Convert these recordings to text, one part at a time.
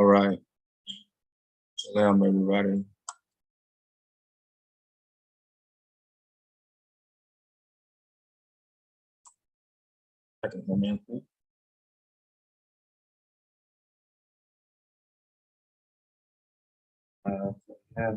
All right. Shalom, everybody. I can come in. Yeah.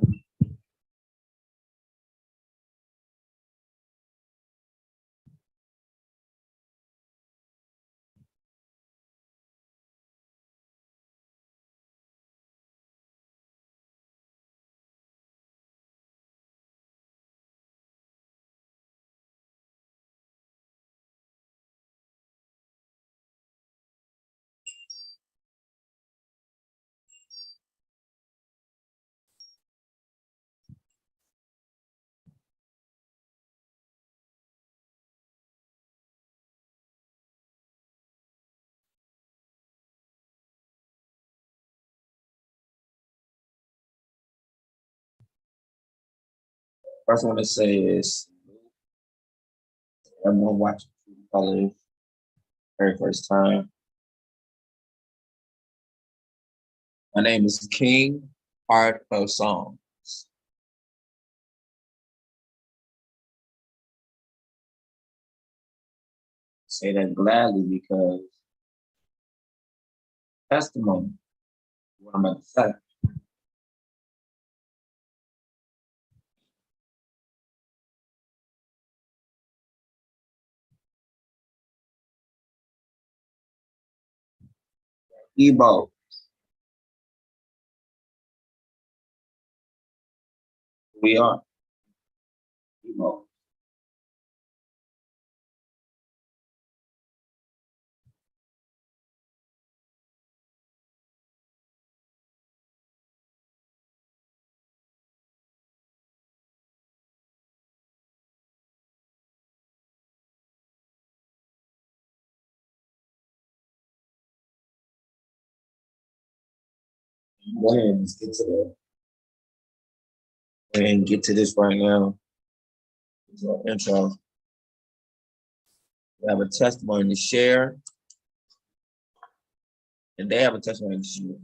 First I want to say is everyone watching colors very first time. My name is King Art of Songs. Say that gladly because testimony, what I'm about to say. Ebo. We are. Ebo. Go ahead and let's get to that. Go ahead and get to this right now. This is our intro. We have a testimony to share. And they have a testimony to share.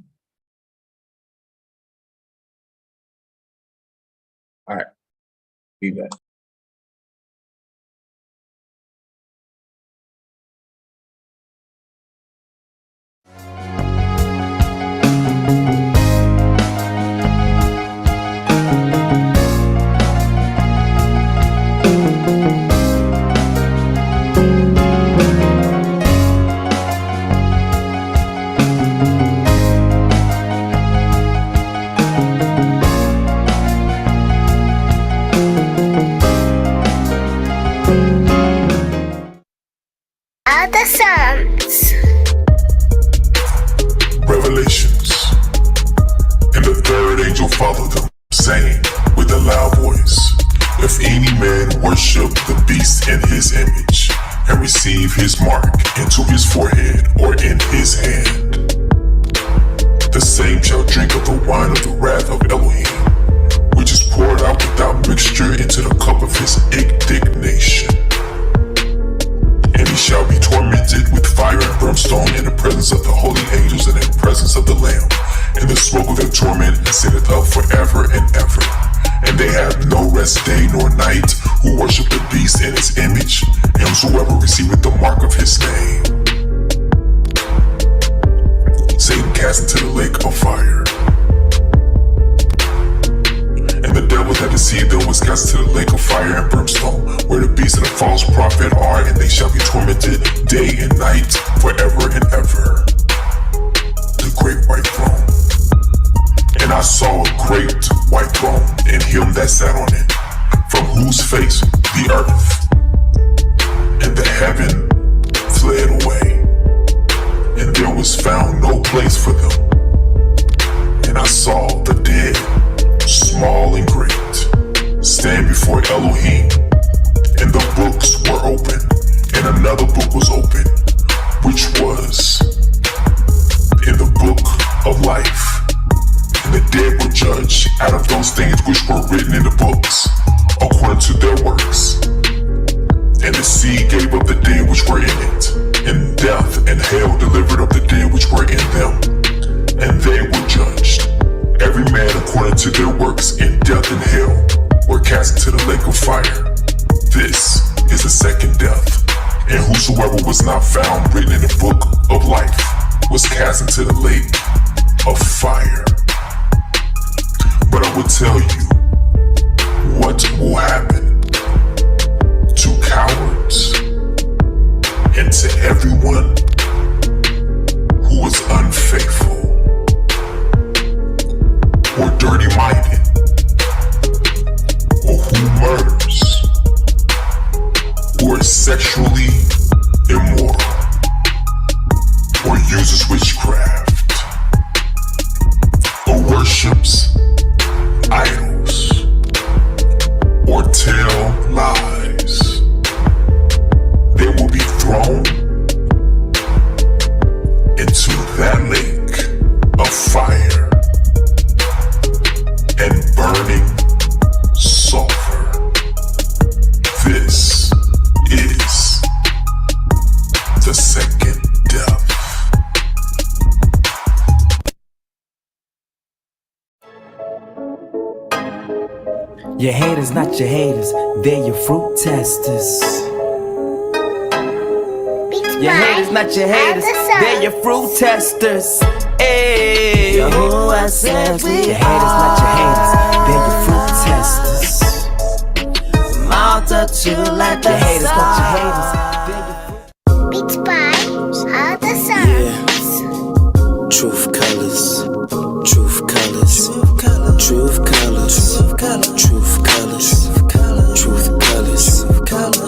All right. Be back. The Psalms. Revelations. And the third angel followed them, saying with a loud voice, if any man worship the beast in his image, and receive his mark into his forehead or in his hand, the same shall drink of the wine of the wrath of Elohim, which is poured out without mixture into the cup of his indignation. And he shall be tormented with fire and brimstone in the presence of the holy angels and in the presence of the Lamb. And the smoke of their torment ascendeth up forever and ever. And they have no rest day nor night who worship the beast in his image, and whosoever receiveth the mark of his name. Satan cast into the lake of fire. And the devil that deceived them was cast into the lake of fire and brimstone, where the beast and the false prophet are, and they shall be tormented day and night forever and ever. The great white throne. And I saw a great white throne, and him that sat on it, from whose face the earth and the heaven fled away, and there was found no place for them. And I saw the dead, small and great, stand before Elohim, and the books were open, and another book was open, which was in the book of life. And the dead were judged out of those things which were written in the books, according to their works. And the sea gave up the dead which were in it, and death and hell delivered up the dead which were in them, and they were cast into the lake of fire. This is the second death. And whosoever was not found written in the book of life was cast into the lake of fire. But I will tell you what will happen to cowards and to everyone who is unfaithful or dirty-minded or who murders or is sexually immoral or uses witchcraft or worships idols or tell lies. They will be thrown into that lake of fire and burning sulfur. This is the second death. Your haters, not your haters, they're your fruit testers. Your haters, not your haters, they're your fruit testers. Hey, Yahuwah says we your haters, not your haters, they're your fruit testers. Multitude like the haters, not your haters, they're your fruit. Beats by other songs. Truth colors, truth colors, truth colors, truth colors, truth colors,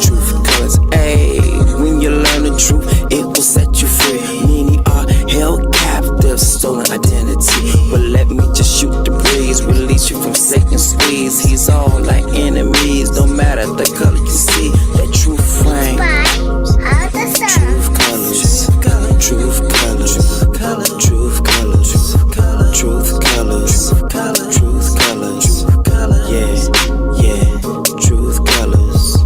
truth colors. Ayy, when you learn the truth, it will set you free. Many are held captive, stolen identity. But let me just shoot the breeze, release you from Satan's squeeze. He's all like enemies, no matter the color you see. That truth reign. By other songs. Truth colors, truth colors, truth colors, truth colors, truth colors, yeah, yeah, truth colors.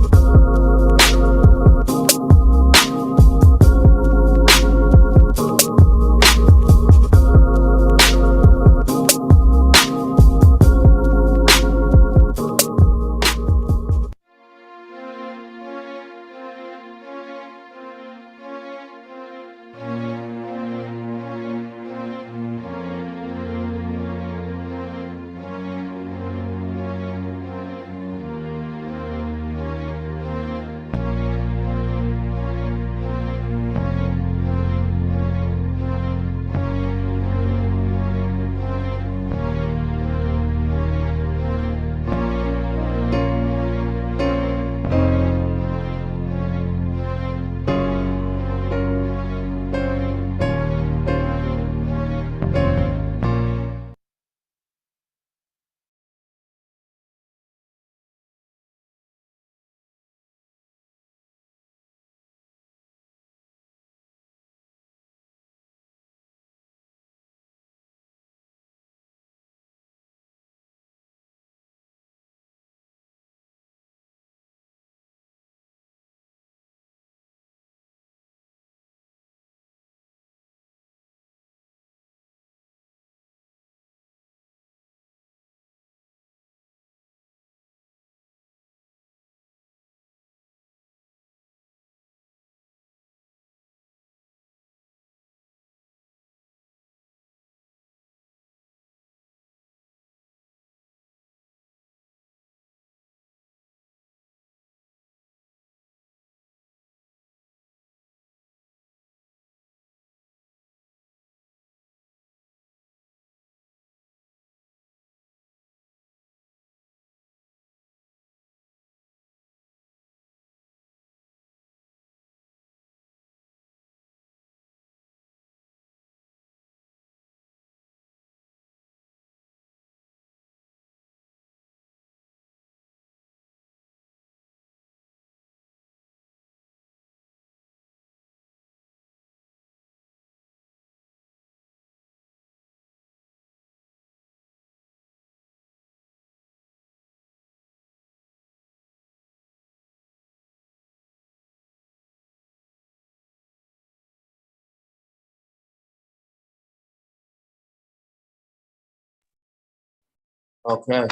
Okay.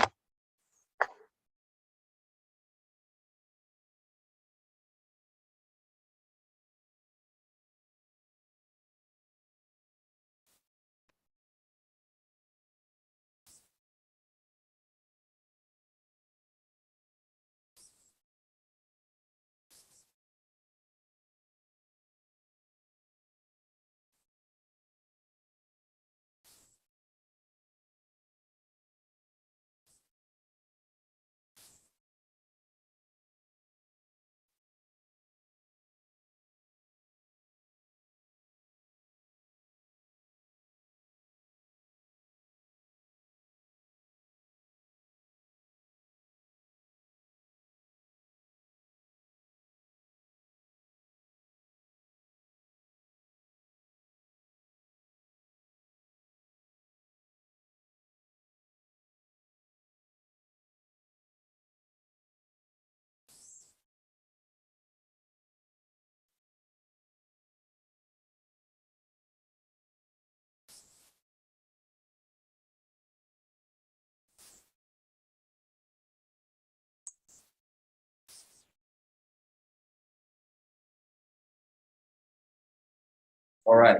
All right.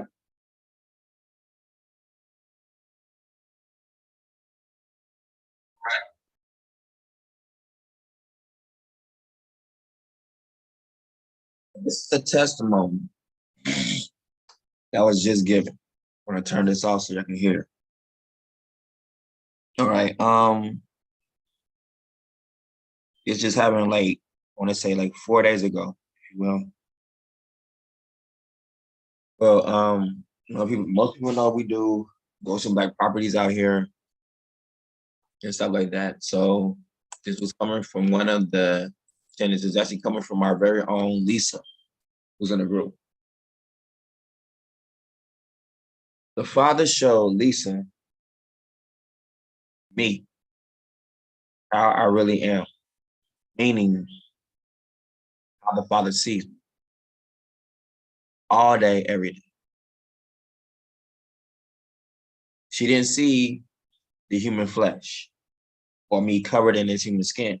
This is a testimony that was just given. I'm gonna turn this off so y'all can hear. All right. It's just happened like, I want to say like 4 days ago, if you will. Well, you know, most people know we do go some black properties out here and stuff like that. So this was coming from one of the tenants. It's actually coming from our very own Lisa, who's in the group. The Father showed Lisa me how I really am, meaning how the Father sees me all day, every day. She didn't see the human flesh or me covered in his human skin.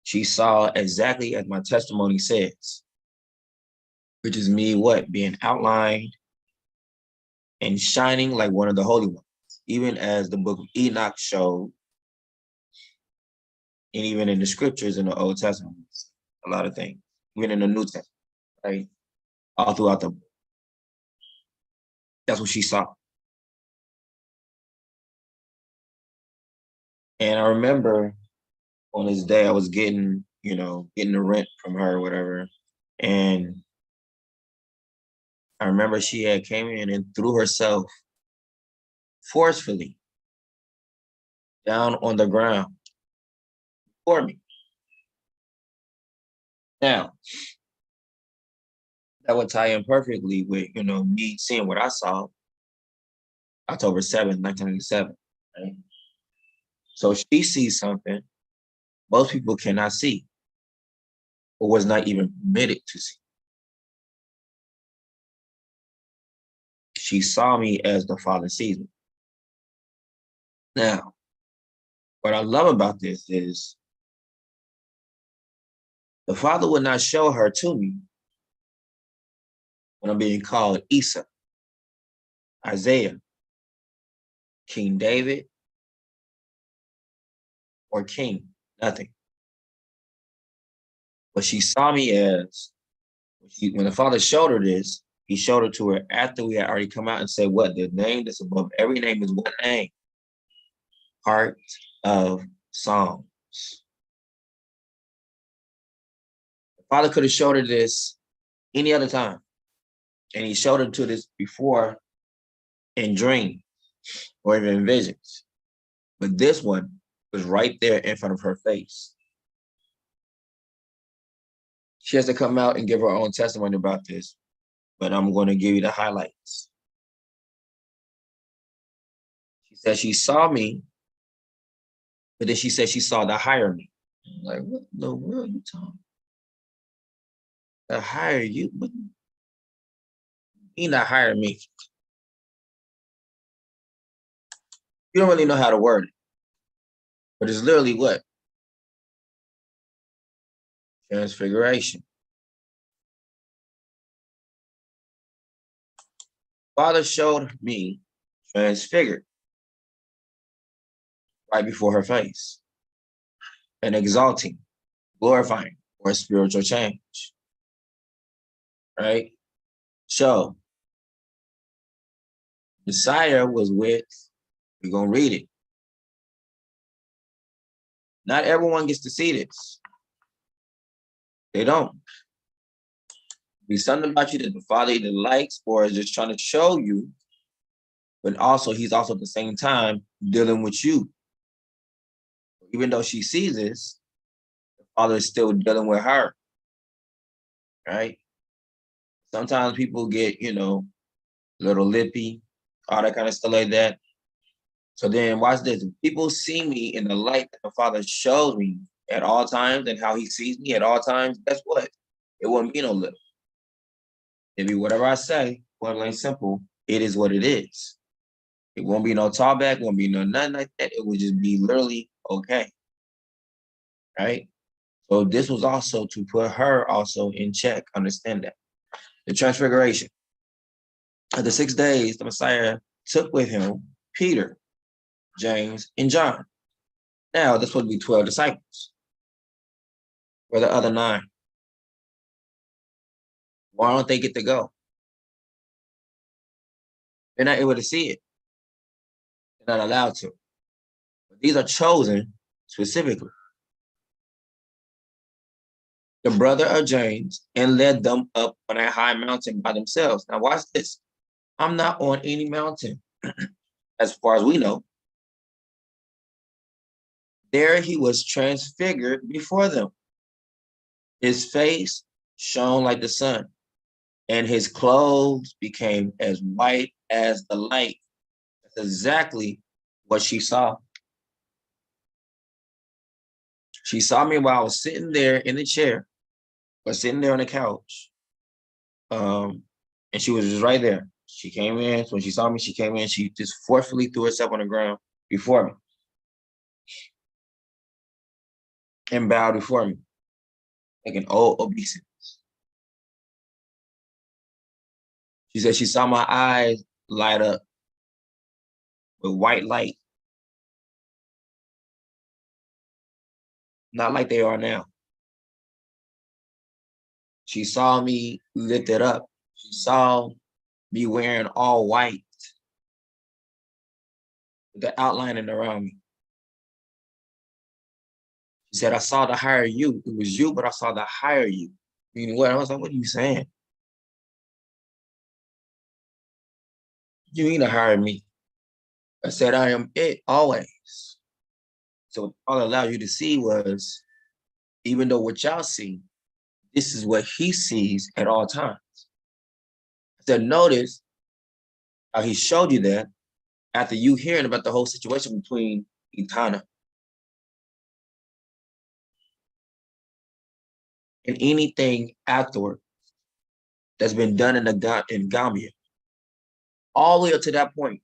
She saw exactly as my testimony says, which is me what? Being outlined and shining like one of the holy ones, even as the book of Enoch showed, and even in the scriptures in the Old Testament, a lot of things, even in the New Testament, right? All throughout the book. That's what she saw. And I remember on this day I was getting, you know, getting the rent from her or whatever. And I remember she had came in and threw herself forcefully down on the ground for me. Now, that would tie in perfectly with, you know, me seeing what I saw October 7th, 1997, right? So she sees something most people cannot see or was not even permitted to see. She saw me as the Father sees me. Now, what I love about this is the Father would not show her to me when I'm being called Isa, Isaiah, King David, or King, nothing. But she saw me as, when the Father showed her this, he showed it to her after we had already come out and said, what? The name that's above every name is what name? Heart of Songs. The Father could have showed her this any other time. And he showed her to this before in dreams or even in visions. But this one was right there in front of her face. She has to come out and give her own testimony about this, but I'm going to give you the highlights. She said she saw me, but then she said she saw the higher me. I'm like, what in the world are you talking? The higher you? What? He not higher me. You don't really know how to word it, but it's literally what? Transfiguration. Father showed me transfigured right before her face and exalting, glorifying for a spiritual change, right? So Messiah was with, we're going to read it. Not everyone gets to see this. They don't. Be something about you that the Father either likes or is just trying to show you, but also he's also at the same time dealing with you. Even though she sees this, the Father is still dealing with her, right? Sometimes people get, you know, a little lippy, all that kind of stuff like that. So then watch this. People see me in the light that the Father shows me at all times and how he sees me at all times. Guess what? It wouldn't be no little. It'd be whatever I say, plain and simple, it is what it is. It won't be no talkback, won't be no nothing like that. It would just be literally okay. Right? So this was also to put her also in check. Understand that. The transfiguration. After 6 days, the Messiah took with him Peter, James, and John. Now, this would be 12 disciples. Where the other 9? Why don't they get to go? They're not able to see it. They're not allowed to. But these are chosen specifically. The brother of James, and led them up on a high mountain by themselves. Now watch this. I'm not on any mountain, as far as we know. There he was transfigured before them. His face shone like the sun, and his clothes became as white as the light. That's exactly what she saw. She saw me while I was sitting there in the chair, or sitting there on the couch. And she was just right there. She came in. So when she saw me, she came in. She just forcefully threw herself on the ground before me and bowed before me like an old obeisance. She said she saw my eyes light up with white light, not like they are now. She saw me lifted up. She saw me wearing all white, the outlining around me. She said, I saw the higher you. It was you, but I saw the higher you. Meaning what? I was like, what are you saying? You mean to hire me? I said, I am it always. So all it allowed you to see was, even though what y'all see, this is what he sees at all times. I said, notice how he showed you that after you hearing about the whole situation between Itana and anything afterward that's been done in Gambia. All the way up to that point,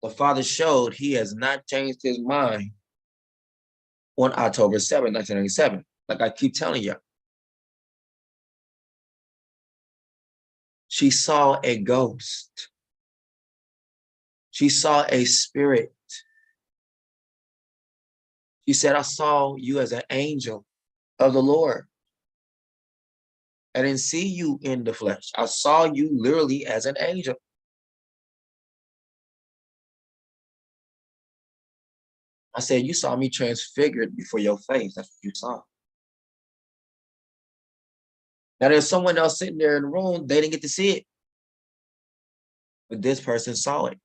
the father showed he has not changed his mind on October 7, 1997. Like I keep telling you. She saw a ghost. She saw a spirit. She said, I saw you as an angel of the Lord. I didn't see you in the flesh. I saw you literally as an angel. I said, you saw me transfigured before your face. That's what you saw. Now there's someone else sitting there in the room, they didn't get to see it. But this person saw it.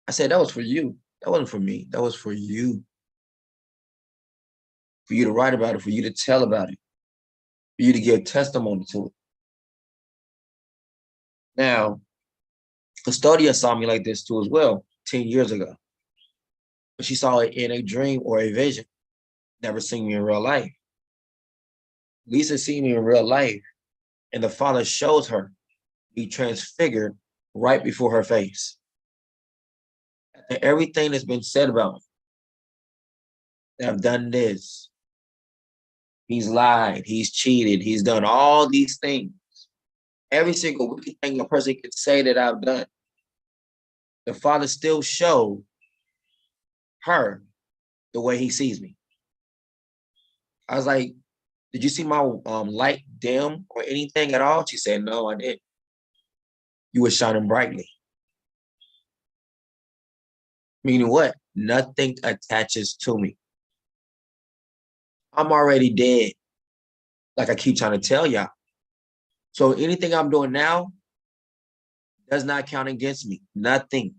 I said, that was for you. That wasn't for me. That was for you. For you to write about it, for you to tell about it, for you to give testimony to it. Now, Custodia saw me like this too as well, 10 years ago. But she saw it in a dream or a vision. Never seen me in real life. Lisa seen me in real life, and the father shows her be transfigured right before her face. After everything that's been said about me, that I've done this, he's lied, he's cheated, he's done all these things. Every single wicked thing a person could say that I've done, the father still showed her the way he sees me. I was like, did you see my light dim or anything at all? She said, no, I didn't. You were shining brightly. Meaning what? Nothing attaches to me. I'm already dead. Like I keep trying to tell y'all. So anything I'm doing now does not count against me. Nothing.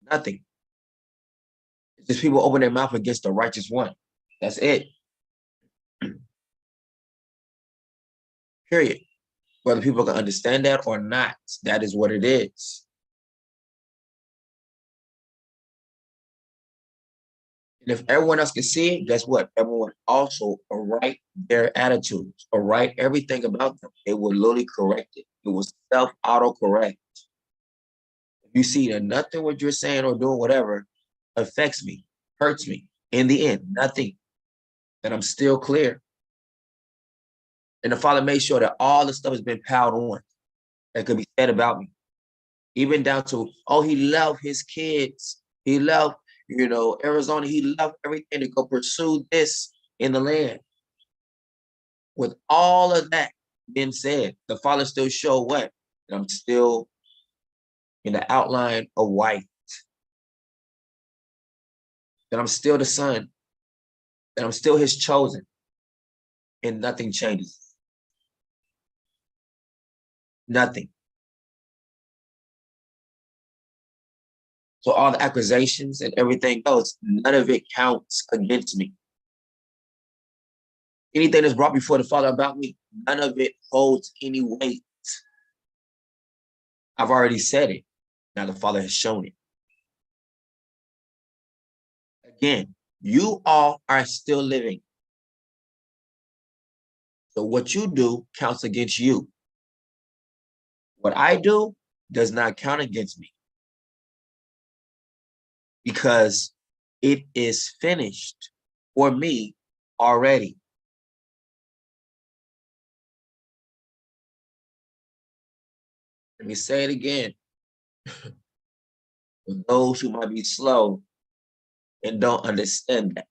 Nothing. It's just people open their mouth against the righteous one. That's it. Period. Whether people can understand that or not, that is what it is. And if everyone else can see it, guess what? Everyone also will write their attitudes or write everything about them. It will literally correct it. It will self-auto-correct. If you see that nothing what you're saying or doing, whatever, affects me, hurts me, in the end, nothing, then I'm still clear. And the Father made sure that all the stuff has been piled on that could be said about me. Even down to, oh, he loved his kids. He loved, Arizona. He loved everything to go pursue this in the land. With all of that being said, the Father still showed what? That I'm still in the outline of white. That I'm still the son. That I'm still his chosen. And nothing changes. Nothing. So all the accusations and everything else, none of it counts against me. Anything that's brought before the Father about me, none of it holds any weight. I've already said it. Now the Father has shown it. Again, you all are still living. So what you do counts against you. What I do does not count against me. Because it is finished for me already. Let me say it again. For those who might be slow and don't understand that.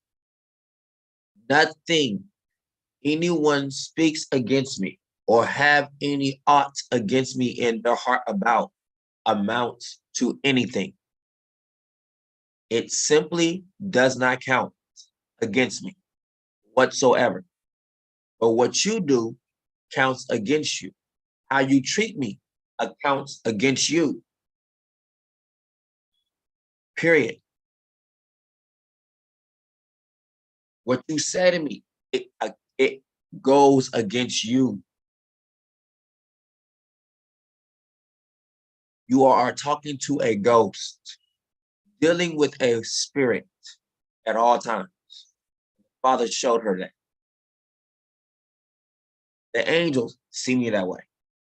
Nothing anyone speaks against me or have any aught against me in their heart about amounts to anything. It simply does not count against me whatsoever. But what you do counts against you. How you treat me accounts against you. Period. What you say to me, it goes against you. You are talking to a ghost, dealing with a spirit at all times. Father showed her that. The angels see me that way.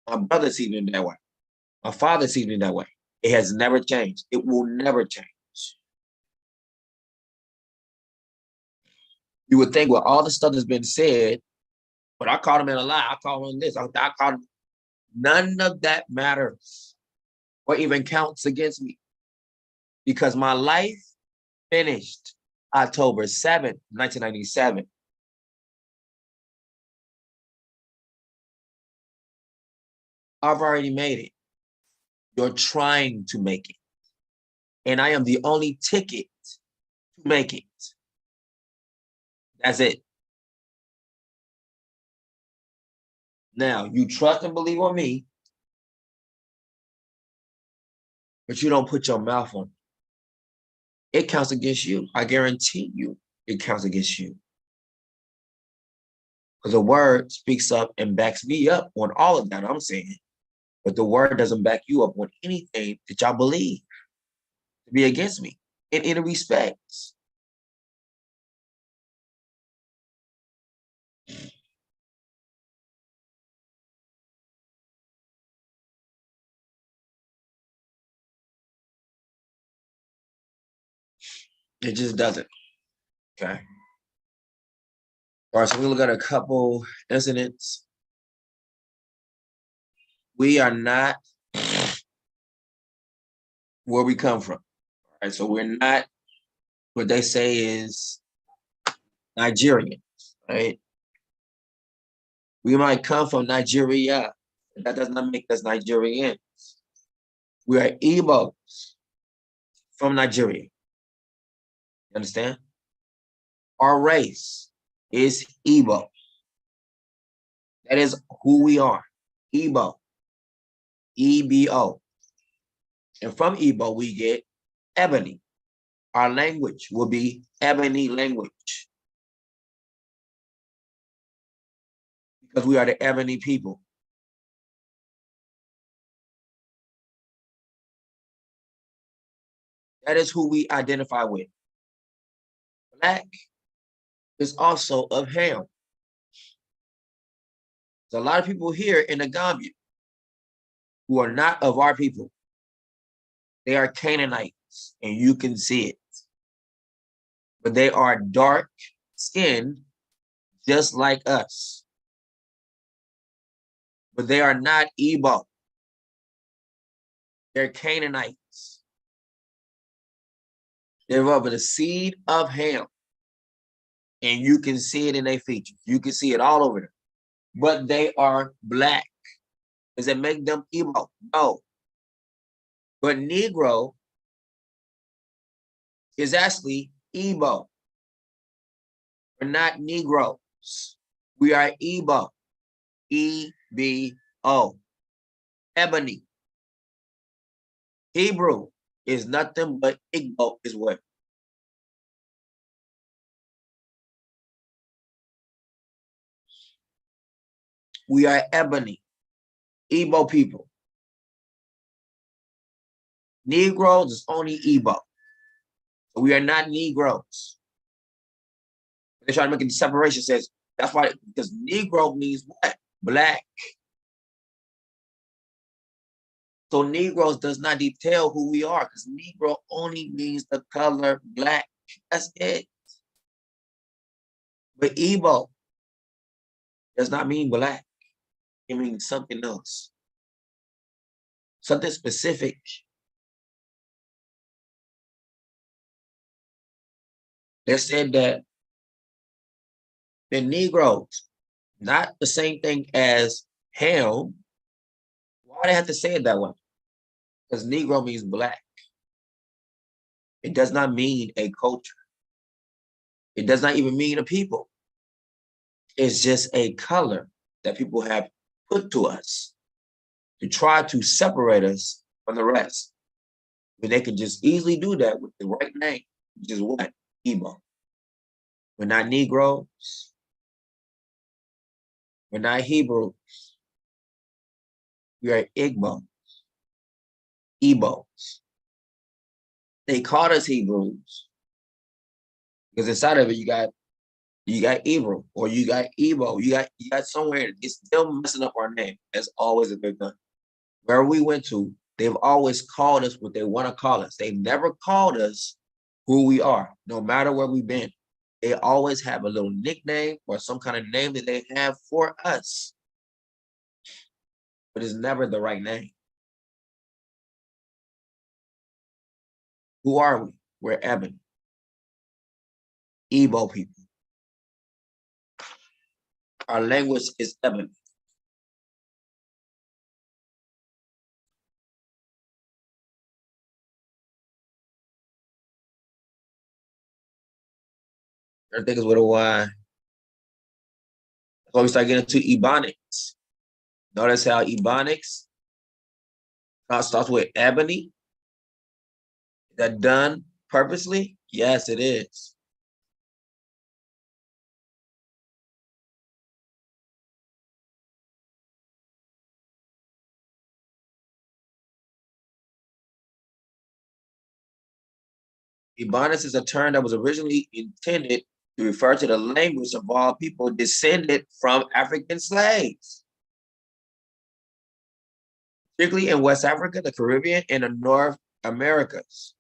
My brother sees me that way. My father sees me that way. It has never changed. It will never change. You would think with all the stuff that's been said, but I called him in a lie. I called him this. I called him. None of that matters or even counts against me because my life finished October 7th, 1997. I've already made it. You're trying to make it. And I am the only ticket to make it. That's it. Now, you trust and believe on me, but you don't put your mouth on it. It counts against you. I guarantee you it counts against you. Because the word speaks up and backs me up on all of that I'm saying. But the word doesn't back you up on anything that y'all believe to be against me in any respects. It just doesn't. Okay. All right, so we look at a couple incidents. We are not where we come from. All right, so we're not what they say is Nigerian, right? We might come from Nigeria. That does not make us Nigerians. We are Igbos from Nigeria. You understand? Our race is Igbo. That is who we are. Igbo. E-B-O. And from Igbo, we get ebony. Our language will be ebony language. Because we are the ebony people. That is who we identify with. Black is also of Ham. There's a lot of people here in the Gambia who are not of our people. They are Canaanites, and you can see it. But they are dark skinned, just like us. but they are not Igbo. They're Canaanites. They're of the seed of Ham. And you can see it in their features. You can see it all over them. But they are black. Does it make them Igbo? No. But Negro is actually Igbo. We're not Negroes. We are Igbo. E-B-O. Ebony. Hebrew is nothing but Igbo is what? We are ebony. Igbo people. Negroes is only Igbo. So we are not Negroes. They're trying to make a separation. Says that's why, because Negro means what? Black. So Negroes does not detail who we are, because Negro only means the color black. That's it. But Igbo does not mean black. It means something else. Something specific. They said that the Negroes, not the same thing as Ham. Why do they have to say it that way? Because Negro means black. It does not mean a culture. It does not even mean a people. It's just a color that people have put to us to try to separate us from the rest. But they can just easily do that with the right name, which is what? Igbo. We're not Negroes. We're not Hebrews. We are Igbo. Igbos. They called us Hebrews because inside of it you got Hebrew, or you got Igbo, you got somewhere. It's still messing up our name, as always that they've done. Where we went to, they've always called us what they want to call us. They've never called us who we are, no matter where we've been. They always have a little nickname or some kind of name that they have for us, but it's never the right name. Who are we? We're ebony. Igbo people. Our language is ebony. Everything is with a Y. That's why we start getting into Ebonics. Notice how Ebonics starts with ebony. Is that done purposely? Yes, it is. Ebonics is a term that was originally intended to refer to the language of all people descended from African slaves, particularly in West Africa, the Caribbean, and the North Americas.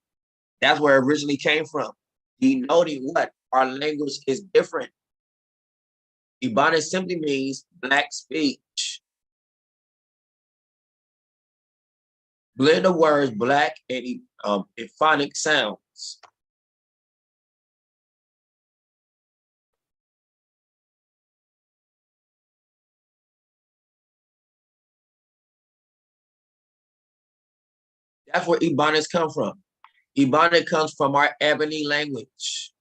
That's where it originally came from, denoting what? Our language is different. Ebonics simply means black speech. Blend of words, black and euphonic sounds. That's where Ebonics come from. Ebonics comes from our ebony language.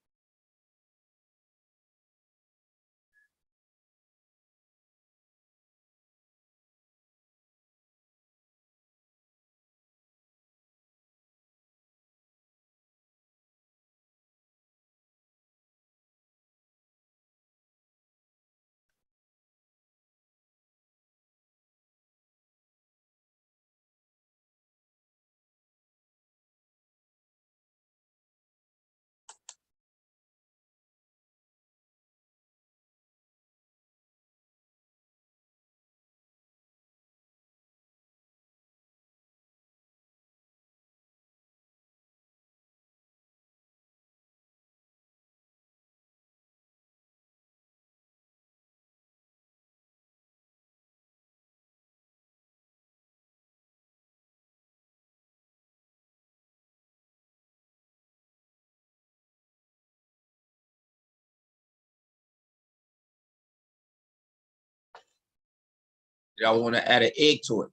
Y'all want to add an egg to it.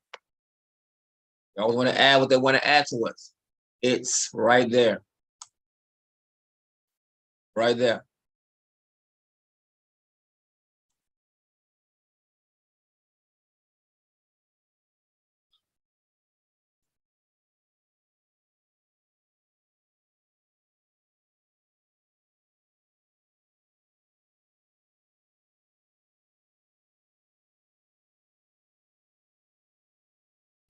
Y'all want to add what they want to add to us. It's right there. Right there.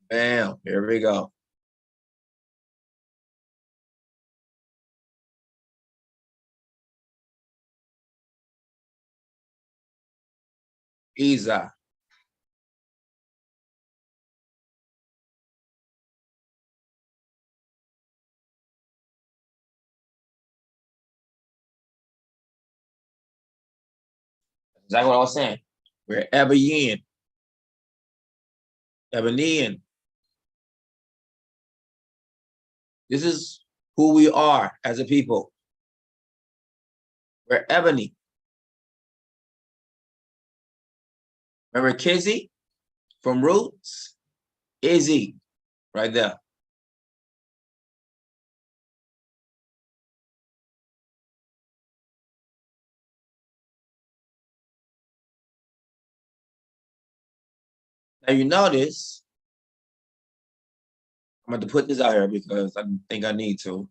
Bam. Here we go. Isa. Exactly what I was saying. We're Ebonian. Ebonian. This is who we are as a people. We're ebony. Remember Kizzy from Roots? Izzy, right there. Now you notice, I'm going to put this out here because I think I need to.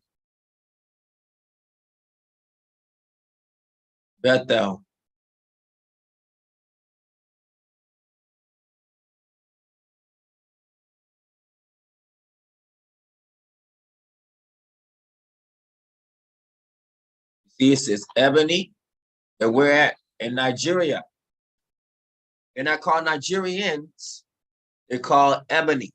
Bethel. See, it says Ebony, that we're at in Nigeria. They're not called Nigerians, they're called Ebony.